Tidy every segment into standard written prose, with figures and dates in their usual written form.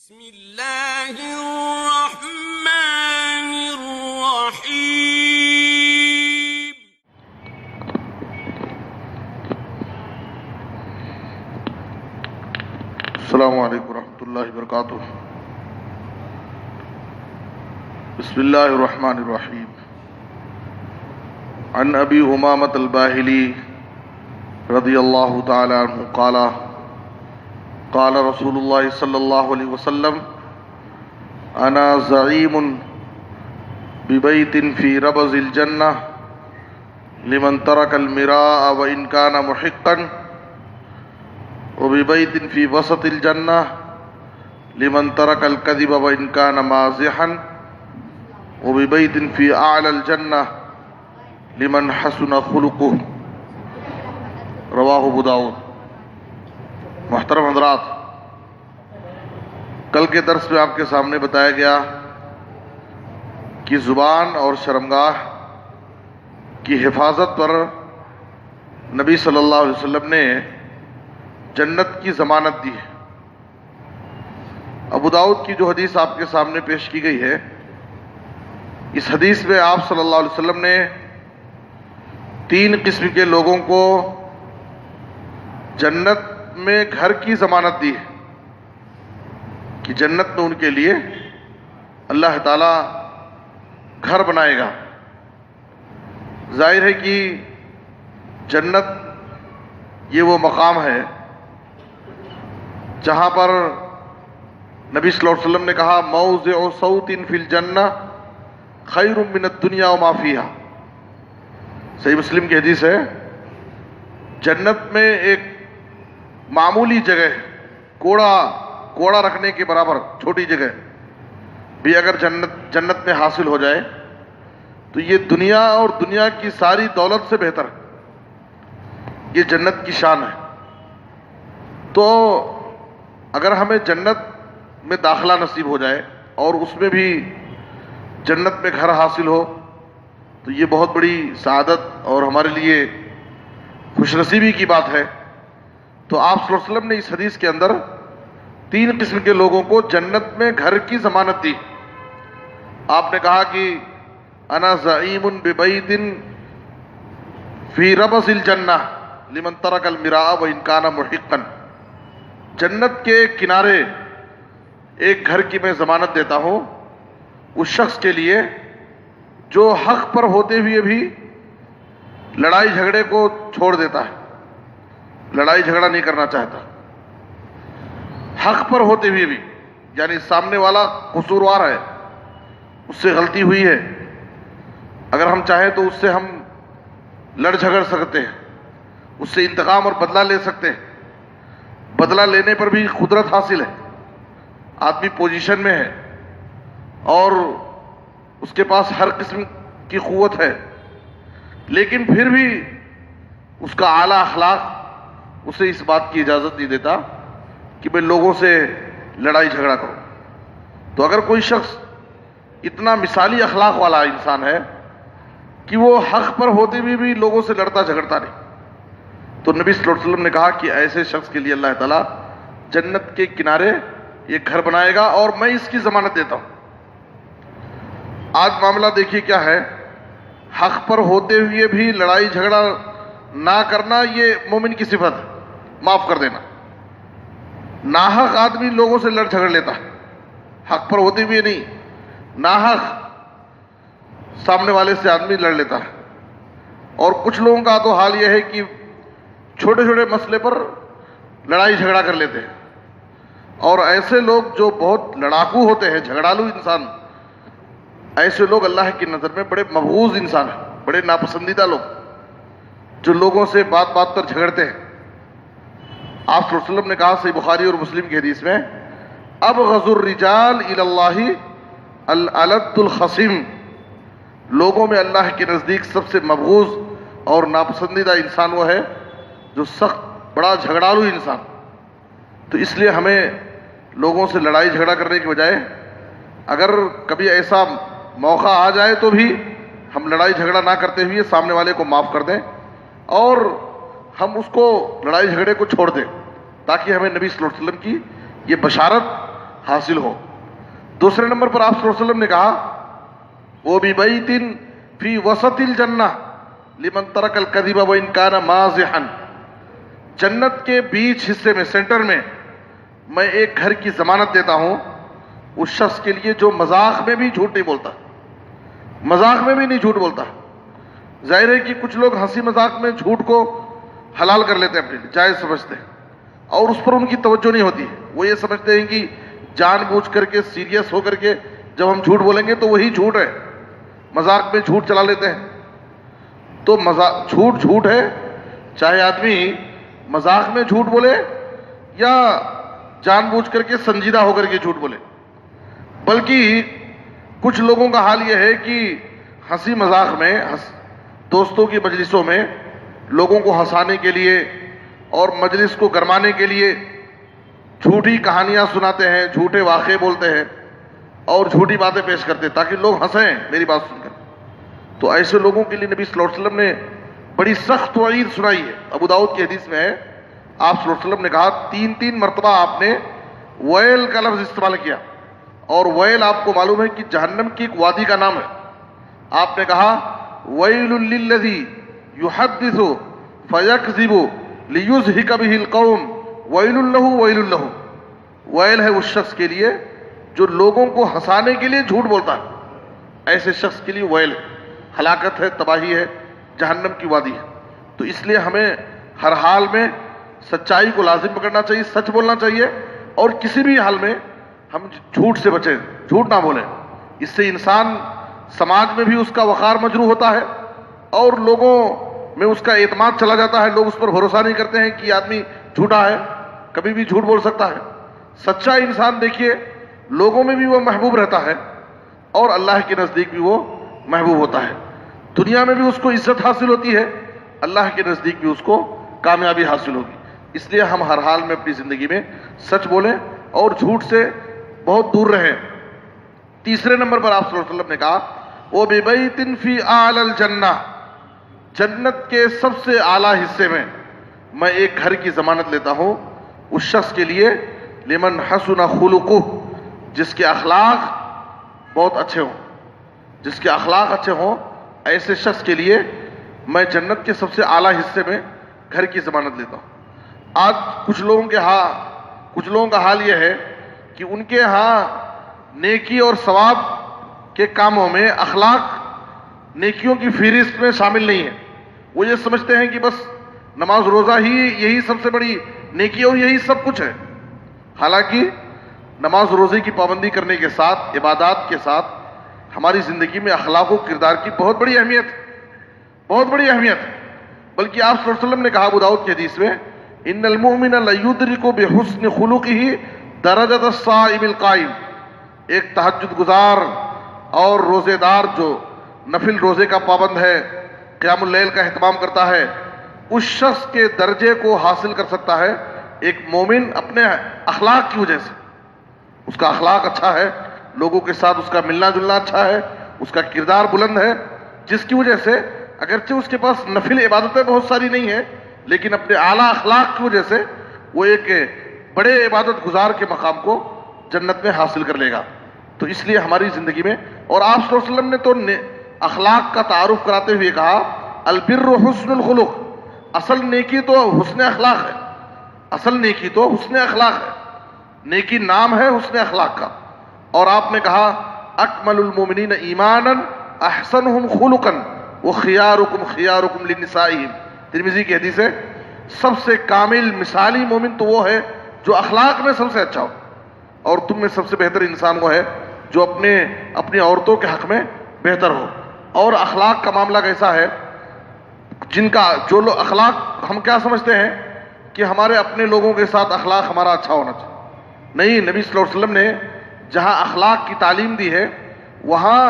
بسم اللہ الرحمن الرحیم۔ السلام علیکم ورحمۃ اللہ وبرکاتہ۔ بسم اللہ الرحمن الرحیم۔ عن ابی امامۃ الباہلی رضی اللہ تعالی عنہ قال قال رسول اللہ صلی اللہ علیہ وسلم انا زعیم ببیت فی ربض الجنہ لمن ترک المراء وان کان محقا وببیت فی وسط الجنہ لمن ترک الکذب وان کان مازحا وببیت فی اعلی الجنہ لمن حسن خلقہ۔ رواہ ابو داؤد۔ محترم حضرات، کل کے درس میں آپ کے سامنے بتایا گیا کہ زبان اور شرمگاہ کی حفاظت پر نبی صلی اللہ علیہ وسلم نے جنت کی ضمانت دی ہے۔ ابو داؤد کی جو حدیث آپ کے سامنے پیش کی گئی ہے، اس حدیث میں آپ صلی اللہ علیہ وسلم نے 3 قسم کے لوگوں کو جنت میں گھر کی ضمانت دی ہے کہ جنت میں ان کے لیے اللہ تعالی گھر بنائے گا۔ ظاہر ہے کہ جنت یہ وہ مقام ہے جہاں پر نبی صلی اللہ علیہ وسلم نے کہا موضع صوت فی الجنہ خیر من الدنیا وما فیہا۔ صحیح مسلم کی حدیث ہے، جنت میں ایک معمولی جگہ، کوڑا رکھنے کے برابر چھوٹی جگہ بھی اگر جنت میں حاصل ہو جائے تو یہ دنیا اور دنیا کی ساری دولت سے بہتر ہے۔ یہ جنت کی شان ہے۔ تو اگر ہمیں جنت میں داخلہ نصیب ہو جائے اور اس میں بھی جنت میں گھر حاصل ہو تو یہ بہت بڑی سعادت اور ہمارے لیے خوش نصیبی کی بات ہے۔ تو آپ صلی اللہ علیہ وسلم نے اس حدیث کے اندر 3 قسم کے لوگوں کو جنت میں گھر کی ضمانت دی۔ آپ نے کہا کہ انا زعیم ببیت فی ربض الجنہ لمن ترک المراء وان کان محقا۔ جنت کے کنارے ایک گھر کی میں ضمانت دیتا ہوں اس شخص کے لیے جو حق پر ہوتے ہوئے بھی لڑائی جھگڑے کو چھوڑ دیتا ہے، لڑائی جھگڑا نہیں کرنا چاہتا۔ حق پر ہوتے ہوئے بھی، یعنی سامنے والا قصوروار ہے، اس سے غلطی ہوئی ہے، اگر ہم چاہیں تو اس سے ہم لڑ جھگڑ سکتے ہیں، اس سے انتقام اور بدلہ لے سکتے ہیں۔ بدلہ لینے پر بھی قدرت حاصل ہے، آدمی پوزیشن میں ہے اور اس کے پاس ہر قسم کی قوت ہے، لیکن پھر بھی اس کا اعلیٰ اخلاق اسے اس بات کی اجازت نہیں دیتا کہ میں لوگوں سے لڑائی جھگڑا کروں۔ تو اگر کوئی شخص اتنا مثالی اخلاق والا انسان ہے کہ وہ حق پر ہوتے ہوئے بھی لوگوں سے لڑتا جھگڑتا نہیں، تو نبی صلی اللہ علیہ وسلم نے کہا کہ ایسے شخص کے لیے اللہ تعالیٰ جنت کے کنارے ایک گھر بنائے گا اور میں اس کی ضمانت دیتا ہوں۔ آج معاملہ دیکھیے کیا ہے، حق پر ہوتے ہوئے بھی لڑائی جھگڑا نہ کرنا یہ مومن کی صفت ہے، معاف کر دینا۔ ناحق آدمی لوگوں سے لڑ جھگڑ لیتا ہے، حق پر ہوتے ہوئے نہیں، ناحق سامنے والے سے آدمی لڑ لیتا ہے۔ اور کچھ لوگوں کا تو حال یہ ہے کہ چھوٹے چھوٹے مسئلے پر لڑائی جھگڑا کر لیتے ہیں، اور ایسے لوگ جو بہت لڑاکو ہوتے ہیں، جھگڑالو انسان، ایسے لوگ اللہ کی نظر میں بڑے مبغوض انسان ہیں، بڑے ناپسندیدہ لوگ، جو لوگوں سے بات بات پر جھگڑتے ہیں۔ آپ صلی اللہ علیہ وسلم نے کہا، صحیح بخاری اور مسلم کی حدیث میں، ابغض الرجال الی اللہ الالد الخصیم۔ لوگوں میں اللہ کے نزدیک سب سے مبغوض اور ناپسندیدہ انسان وہ ہے جو سخت بڑا جھگڑالو انسان۔ تو اس لیے ہمیں لوگوں سے لڑائی جھگڑا کرنے کے بجائے اگر کبھی ایسا موقع آ جائے تو بھی ہم لڑائی جھگڑا نہ کرتے ہوئے سامنے والے کو معاف کر دیں اور ہم اس کو لڑائی جھگڑے کو چھوڑ دیں، تاکہ ہمیں نبی صلی اللہ علیہ وسلم کی یہ بشارت حاصل ہو۔ دوسرے نمبر پر آپ صلی اللہ علیہ وسلم نے کہا وہ بِبَيْتٍ فِي وسط الجنہ لمن ترک الکذب وان کان مازحا، جنت کے بیچ حصے میں، سینٹر میں میں ایک گھر کی ضمانت دیتا ہوں اس شخص کے لیے جو مذاق میں بھی جھوٹ نہیں بولتا، مذاق میں بھی نہیں جھوٹ بولتا۔ ظاہر ہے کہ کچھ لوگ ہنسی مذاق میں جھوٹ کو حلال کر لیتے ہیں، اپنے لیے جائز سمجھتے ہیں، اور اس پر ان کی توجہ نہیں ہوتی۔ وہ یہ سمجھتے ہیں کہ جان بوجھ کر کے سیریس ہو کر کے جب ہم جھوٹ بولیں گے تو وہی جھوٹ ہے، مذاق میں جھوٹ چلا لیتے ہیں۔ تو جھوٹ جھوٹ ہے، چاہے آدمی مذاق میں جھوٹ بولے یا جان بوجھ کر کے سنجیدہ ہو کر کے جھوٹ بولے۔ بلکہ کچھ لوگوں کا حال یہ ہے کہ ہنسی مذاق میں، دوستوں کی مجلسوں میں لوگوں کو ہنسانے کے لیے اور مجلس کو گرمانے کے لیے جھوٹی کہانیاں سناتے ہیں، جھوٹے واقعے بولتے ہیں اور جھوٹی باتیں پیش کرتے ہیں تاکہ لوگ ہنسیں میری بات سن کر۔ تو ایسے لوگوں کے لیے نبی صلی اللہ علیہ وسلم نے بڑی سخت وعید سنائی ہے۔ ابو داؤد کی حدیث میں ہے، آپ صلی اللہ علیہ وسلم نے کہا 3 مرتبہ آپ نے ویل کا لفظ استعمال کیا، اور ویل آپ کو معلوم ہے کہ جہنم کی ایک وادی کا نام ہے۔ آپ نے کہا ویل للذی یحدث فیکذب لیضحک بہ القوم ویل لہ ویل لہ، ویل ہے اس شخص کے لیے جو لوگوں کو ہنسانے کے لیے جھوٹ بولتا ہے، ایسے شخص کے لیے ویل ہے، ہلاکت ہے، تباہی ہے، جہنم کی وادی ہے۔ تو اس لیے ہمیں ہر حال میں سچائی کو لازم پکڑنا چاہیے، سچ بولنا چاہیے، اور کسی بھی حال میں ہم جھوٹ سے بچیں، جھوٹ نہ بولیں۔ اس سے انسان سماج میں بھی اس کا وقار مجروح ہوتا ہے اور لوگوں میں اس کا اعتماد چلا جاتا ہے، لوگ اس پر بھروسہ نہیں کرتے ہیں کہ یہ آدمی جھوٹا ہے، کبھی بھی جھوٹ بول سکتا ہے۔ سچا انسان دیکھیے لوگوں میں بھی وہ محبوب رہتا ہے اور اللہ کے نزدیک بھی وہ محبوب ہوتا ہے، دنیا میں بھی اس کو عزت حاصل ہوتی ہے، اللہ کے نزدیک بھی اس کو کامیابی حاصل ہوگی۔ اس لیے ہم ہر حال میں اپنی زندگی میں سچ بولیں اور جھوٹ سے بہت دور رہیں۔ تیسرے نمبر پر آپ صلی اللہ علیہ وسلم نے کہا وہ بِبَيْتٍ فِي أَعْلَى الْجَنَّةِ، جنت کے سب سے اعلیٰ حصے میں ایک گھر کی ضمانت لیتا ہوں اس شخص کے لیے لمن حسن خلقہ، جس کے اخلاق بہت اچھے ہوں، جس کے اخلاق اچھے ہوں، ایسے شخص کے لیے میں جنت کے سب سے اعلیٰ حصے میں گھر کی ضمانت لیتا ہوں۔ آج کچھ لوگوں کا حال یہ ہے کہ ان کے ہاں نیکی اور ثواب کے کاموں میں اخلاق نیکیوں کی فہرست میں شامل نہیں ہے۔ وہ یہ سمجھتے ہیں کہ بس نماز روزہ ہی یہی سب سے بڑی نیکی اور یہی سب کچھ ہے، حالانکہ نماز روزے کی پابندی کرنے کے ساتھ، عبادات کے ساتھ ہماری زندگی میں اخلاق و کردار کی بہت بڑی اہمیت ہے۔ بلکہ آپ صلی اللہ علیہ وسلم نے کہا ابو داؤد کی حدیث میں ان المؤمن لیدرک بحسن خلقہ درجۃ الصائم القائم، ایک تہجد گزار اور روزے دار جو نفل روزے کا پابند ہے، قیام اللیل کا اہتمام کرتا ہے، اس شخص کے درجے کو حاصل کر سکتا ہے ایک مومن اپنے اخلاق کی وجہ سے۔ اس کا اخلاق اچھا ہے، لوگوں کے ساتھ اس کا ملنا جلنا اچھا ہے، اس کا کردار بلند ہے، جس کی وجہ سے اگرچہ اس کے پاس نفل عبادتیں بہت ساری نہیں ہیں، لیکن اپنے اعلیٰ اخلاق کی وجہ سے وہ ایک بڑے عبادت گزار کے مقام کو جنت میں حاصل کر لے گا۔ تو اس لیے ہماری زندگی میں، اور آپ صلی اللہ علیہ وسلم نے تو اخلاق کا تعارف کراتے ہوئے کہا البر حسن الخلق، اصل نیکی تو حسن اخلاق ہے، اصل نیکی تو حسن اخلاق ہے، نیکی نام ہے حسن اخلاق کا۔ اور آپ نے کہا اکمل المومنین ایمانا احسنہم خلقا وخیارکم خیارکم لنسائہم، ترمذی کی حدیث ہے، سب سے کامل مثالی مومن تو وہ ہے جو اخلاق میں سب سے اچھا ہو، اور تم میں سب سے بہتر انسان وہ ہے جو اپنی عورتوں کے حق میں بہتر ہو۔ اور اخلاق کا معاملہ کیسا ہے، جو لوگ اخلاق ہم کیا سمجھتے ہیں کہ ہمارے اپنے لوگوں کے ساتھ اخلاق ہمارا اچھا ہونا چاہیے، نہیں، نبی صلی اللہ علیہ وسلم نے جہاں اخلاق کی تعلیم دی ہے وہاں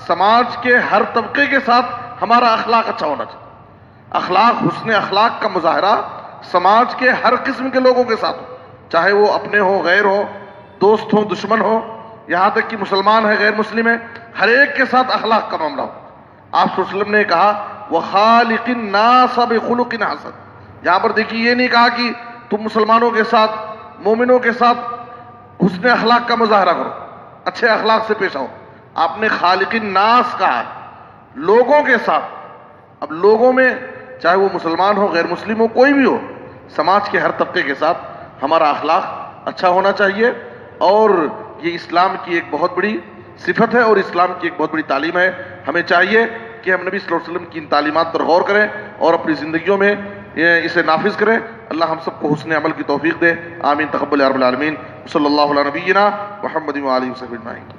سماج کے ہر طبقے کے ساتھ ہمارا اخلاق اچھا ہونا چاہیے۔ اخلاق، حسن اخلاق کا مظاہرہ سماج کے ہر قسم کے لوگوں کے ساتھ ہو، چاہے وہ اپنے ہوں، غیر ہوں، دوست ہوں، دشمن ہوں، یہاں تک کہ مسلمان ہے، غیر مسلم ہے، ہر ایک کے ساتھ اخلاق کا معاملہ ہو۔ آپ صلی اللہ علیہ وسلم نے کہا وَخَالِقِ النَّاسَ بِخُلُقٍ حَسَنٍ، یہاں پر دیکھیے یہ نہیں کہا کہ تم مسلمانوں کے ساتھ، مومنوں کے ساتھ حسن اخلاق کا مظاہرہ کرو، اچھے اخلاق سے پیش آؤ. آپ نے خالق الناس کہا، لوگوں کے ساتھ. اب لوگوں میں چاہے وہ مسلمان ہو، غیر مسلم ہو، کوئی بھی ہو، سماج کے ہر طبقے کے ساتھ ہمارا اخلاق اچھا ہونا چاہیے. اور یہ اسلام کی ایک بہت بڑی صفت ہے اور اسلام کی ایک بہت بڑی تعلیم ہے. ہمیں چاہیے کہ ہم نبی صلی اللہ علیہ وسلم کی ان تعلیمات پر غور کریں اور اپنی زندگیوں میں اسے نافذ کریں. اللہ ہم سب کو حسن عمل کی توفیق دے. آمین. تقبل یا رب العالمین. صلی اللہ علیہ نبینا محمد و آلہ وصحبہ اجمعین.